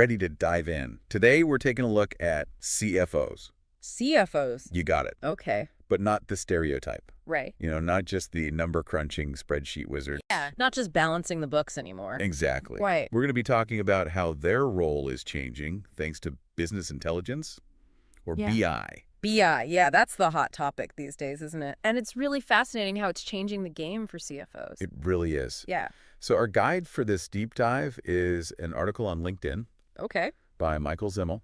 ready to dive in. Today, we're taking a look at CFOs. CFOs. You got it. Okay. But not the stereotype. Right. Not just the number-crunching spreadsheet wizard. Yeah. Not just balancing the books anymore. Exactly. Right. We're going to be talking about how their role is changing thanks to business intelligence, or BI. BI, yeah, that's the hot topic these days, isn't it? And it's really fascinating how it's changing the game for CFOs. It really is. Yeah. So our guide for this deep dive is an article on LinkedIn Okay. by Michael Zimmel,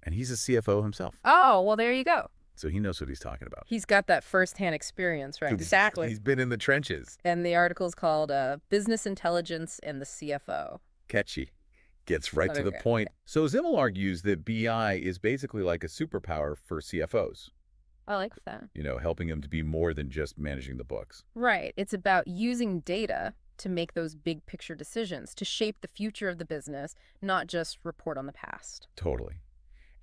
and he's a CFO himself. Oh, well, there you go. So he knows what he's talking about. He's got that firsthand experience, right? Exactly. He's been in the trenches. And the article's called Business Intelligence and the CFO. Catchy. Gets right to the point. So Zimmel argues that BI is basically like a superpower for CFOs. I like that. Helping them to be more than just managing the books. Right. It's about using data to make those big picture decisions, to shape the future of the business, not just report on the past. Totally.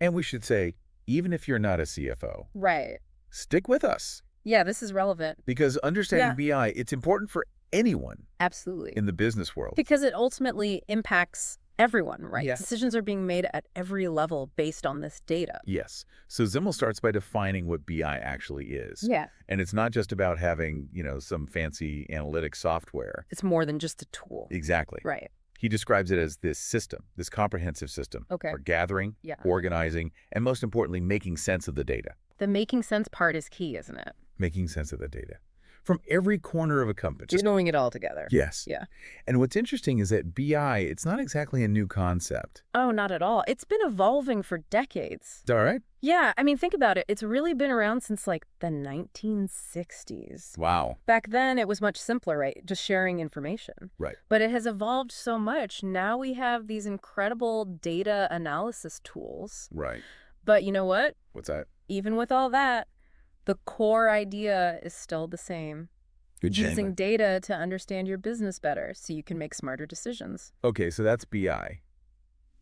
And we should say, even if you're not a CFO, right, stick with us. Yeah, this is relevant. Because understanding BI, it's important for anyone. Absolutely. In the business world. Because it ultimately impacts everyone, right? Yeah. Decisions are being made at every level based on this data. Yes. So Zimmel starts by defining what BI actually is. Yeah. And it's not just about having, some fancy analytic software. It's more than just a tool. Exactly. Right. He describes it as this system, this comprehensive system for gathering, organizing, and most importantly, making sense of the data. The making sense part is key, isn't it? Making sense of the data. From every corner of a company. Just knowing it all together. Yes. Yeah. And what's interesting is that BI, it's not exactly a new concept. Oh, not at all. It's been evolving for decades. All right. Yeah. I mean, think about it. It's really been around since like the 1960s. Wow. Back then, it was much simpler, right? Just sharing information. Right. But it has evolved so much. Now we have these incredible data analysis tools. Right. But you know what? What's that? Even with all that, the core idea is still the same. Using data to understand your business better so you can make smarter decisions. Okay, so that's BI.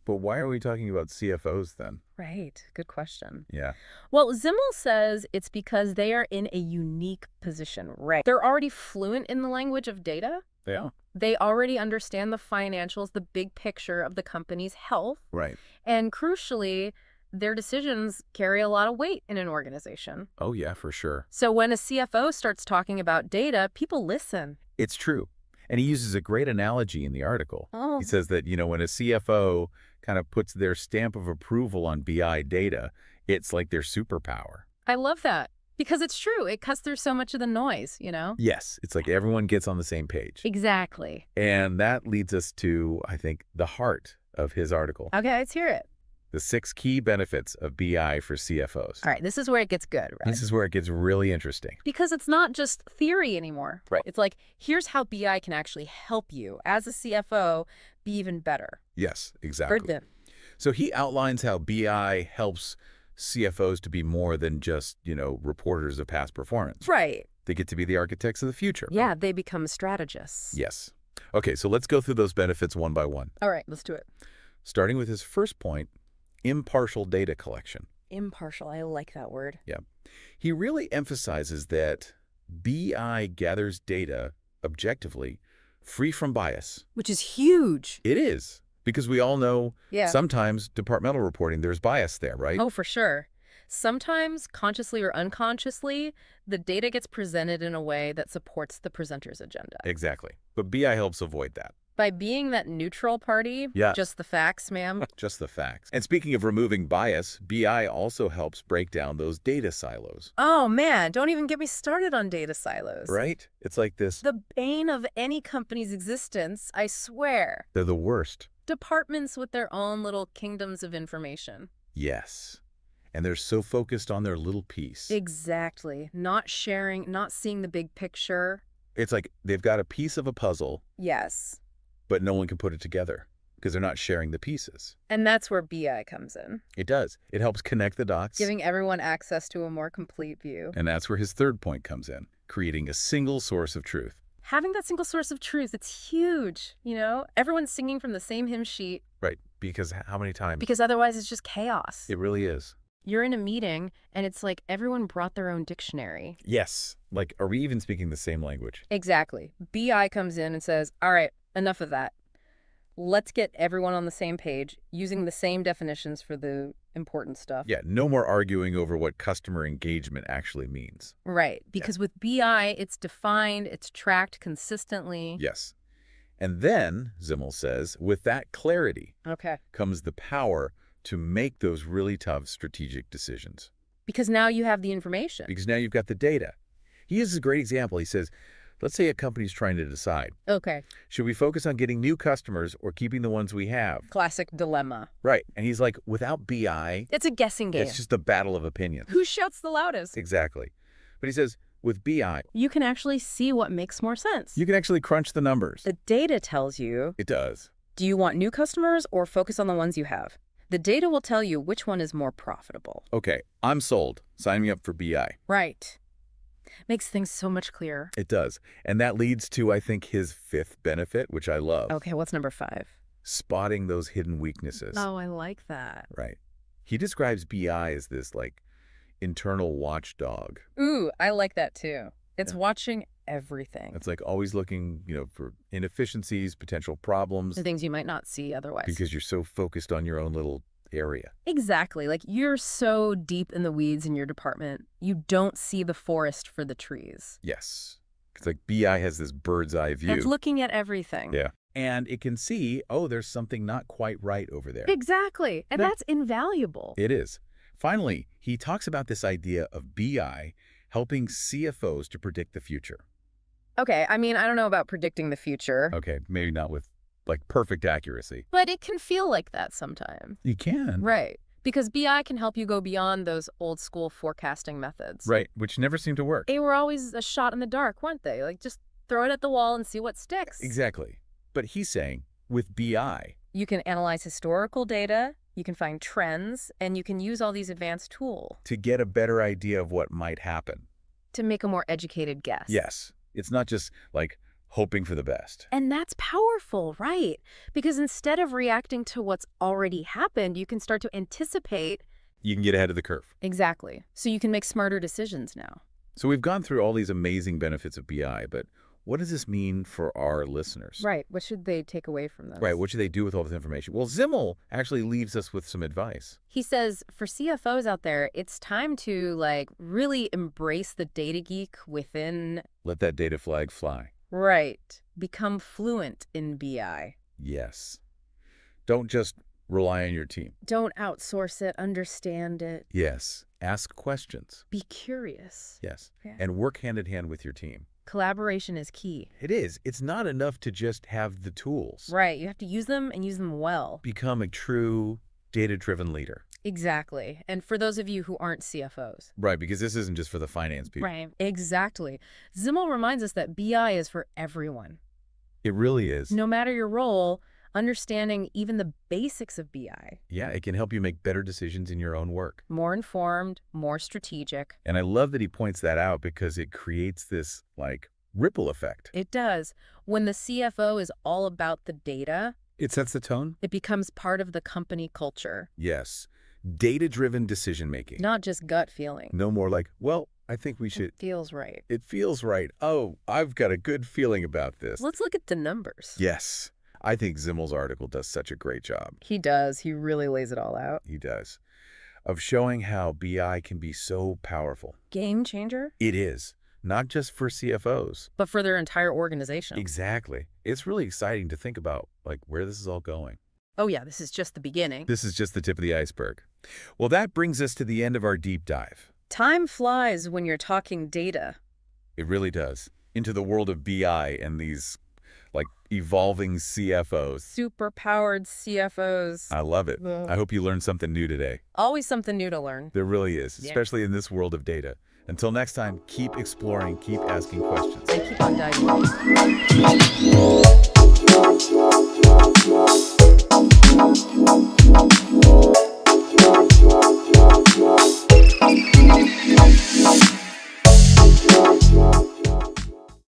But why are we talking about CFOs then? Right. Good question. Yeah. Well, Zimmel says it's because they are in a unique position, right? They're already fluent in the language of data. They are. They already understand the financials, the big picture of the company's health. Right. And crucially, their decisions carry a lot of weight in an organization. Oh, yeah, for sure. So when a CFO starts talking about data, people listen. It's true. And he uses a great analogy in the article. Oh. He says that, when a CFO kind of puts their stamp of approval on BI data, it's like their superpower. I love that. Because it's true. It cuts through so much of the noise, Yes. It's like everyone gets on the same page. Exactly. And that leads us to, I think, the heart of his article. Okay, let's hear it. The 6 key benefits of BI for CFOs. All right, this is where it gets good, right? This is where it gets really interesting. Because it's not just theory anymore. Right. It's like, here's how BI can actually help you, as a CFO, be even better. Yes, exactly. Heard them. So he outlines how BI helps CFOs to be more than just, reporters of past performance. Right. They get to be the architects of the future. Yeah, they become strategists. Yes. Okay, so let's go through those benefits one by one. All right, let's do it. Starting with his first point, impartial data collection. Impartial, I like that word. Yeah. He really emphasizes that BI gathers data objectively, free from bias. Which is huge. It is. Because we all know sometimes departmental reporting, there's bias there, right? Oh, for sure. Sometimes, consciously or unconsciously, the data gets presented in a way that supports the presenter's agenda. Exactly. But BI helps avoid that. By being that neutral party, just the facts, ma'am. Just the facts. And speaking of removing bias, BI also helps break down those data silos. Oh, man, don't even get me started on data silos. Right? It's like this. The bane of any company's existence, I swear. They're the worst. Departments with their own little kingdoms of information. Yes. And they're so focused on their little piece. Exactly. Not sharing, not seeing the big picture. It's like they've got a piece of a puzzle. Yes. But no one can put it together because they're not sharing the pieces. And that's where BI comes in. It does. It helps connect the dots. Giving everyone access to a more complete view. And that's where his third point comes in, creating a single source of truth. Having that single source of truth, it's huge, Everyone's singing from the same hymn sheet. Right, because how many times? Because otherwise it's just chaos. It really is. You're in a meeting, and it's like everyone brought their own dictionary. Yes. Like, are we even speaking the same language? Exactly. BI comes in and says, all right, enough of that. Let's get everyone on the same page, using the same definitions for the important stuff. Yeah, no more arguing over what customer engagement actually means. Right, because with BI, it's defined, it's tracked consistently. Yes. And then, Zimmel says, with that clarity Okay. comes the power to make those really tough strategic decisions. Because now you have the information. Because now you've got the data. He uses a great example. He says, let's say a company's trying to decide. Okay. Should we focus on getting new customers or keeping the ones we have? Classic dilemma. Right. And he's like, without BI, It's a guessing game. it's just a battle of opinions. Who shouts the loudest? Exactly. But he says, with BI, You can actually see what makes more sense. you can actually crunch the numbers. The data tells you, It does. do you want new customers or focus on the ones you have? The data will tell you which one is more profitable. Okay, I'm sold. Sign me up for BI. Right. Makes things so much clearer. It does. And that leads to, I think, his fifth benefit, which I love. Okay, what's number 5? Spotting those hidden weaknesses. Oh, I like that. Right. He describes BI as this, like, internal watchdog. Ooh, I like that too. It's Yeah. watching everything. It's like always looking, for inefficiencies, potential problems, The things you might not see otherwise. because you're so focused on your own little area. Exactly. Like you're so deep in the weeds in your department, you don't see the forest for the trees. Yes. It's like BI has this bird's eye view. It's looking at everything. Yeah. And it can see, oh, there's something not quite right over there. Exactly. And Yeah. that's invaluable. It is. Finally, he talks about this idea of BI helping CFOs to predict the future. Okay, I mean, I don't know about predicting the future, Okay, maybe not with, like, perfect accuracy. but it can feel like that sometimes. You can. Right. Because BI can help you go beyond those old school forecasting methods. Right, which never seemed to work. They were always a shot in the dark, weren't they? Like just throw it at the wall and see what sticks. Exactly. But he's saying, with BI, You can analyze historical data, you can find trends, and you can use all these advanced tools to get a better idea of what might happen. to make a more educated guess. Yes. It's not just, like, hoping for the best. And that's powerful, right? Because instead of reacting to what's already happened, you can start to anticipate. You can get ahead of the curve. Exactly. So you can make smarter decisions now. So we've gone through all these amazing benefits of BI, but what does this mean for our listeners? Right. What should they take away from this? Right, what should they do with all this information? Well, Zimmel actually leaves us with some advice. He says, for CFOs out there, it's time to really embrace the data geek within. Let that data flag fly. Right. Become fluent in BI. Yes. Don't just rely on your team. Don't outsource it. Understand it. Yes. Ask questions. Be curious. Yes. Yeah. And work hand in hand with your team. Collaboration is key. It is. It's not enough to just have the tools. Right. You have to use them and use them well. Become a true data-driven leader. Exactly. And for those of you who aren't CFOs. Right, because this isn't just for the finance people. Right. Exactly. Zimmel reminds us that BI is for everyone. It really is. No matter your role, understanding even the basics of BI. Yeah, it can help you make better decisions in your own work. More informed, more strategic. And I love that he points that out because it creates this, ripple effect. It does. When the CFO is all about the data, It sets the tone? it becomes part of the company culture. Yes. Data-driven decision-making. Not just gut feeling. No more like, well, I think we should. It feels right. It feels right. Oh, I've got a good feeling about this. Let's look at the numbers. Yes. I think Zimmel's article does such a great job. He does. He really lays it all out. He does. Of showing how BI can be so powerful. Game changer, It is. Not just for CFOs. but for their entire organization. Exactly. It's really exciting to think about, where this is all going. Oh yeah, this is just the beginning. This is just the tip of the iceberg. Well, that brings us to the end of our deep dive. Time flies when you're talking data. It really does. Into the world of BI and these, evolving CFOs. Super-powered CFOs. I love it. Ugh. I hope you learned something new today. Always something new to learn. There really is, Yeah. especially in this world of data. Until next time, keep exploring, keep asking questions. And keep on diving.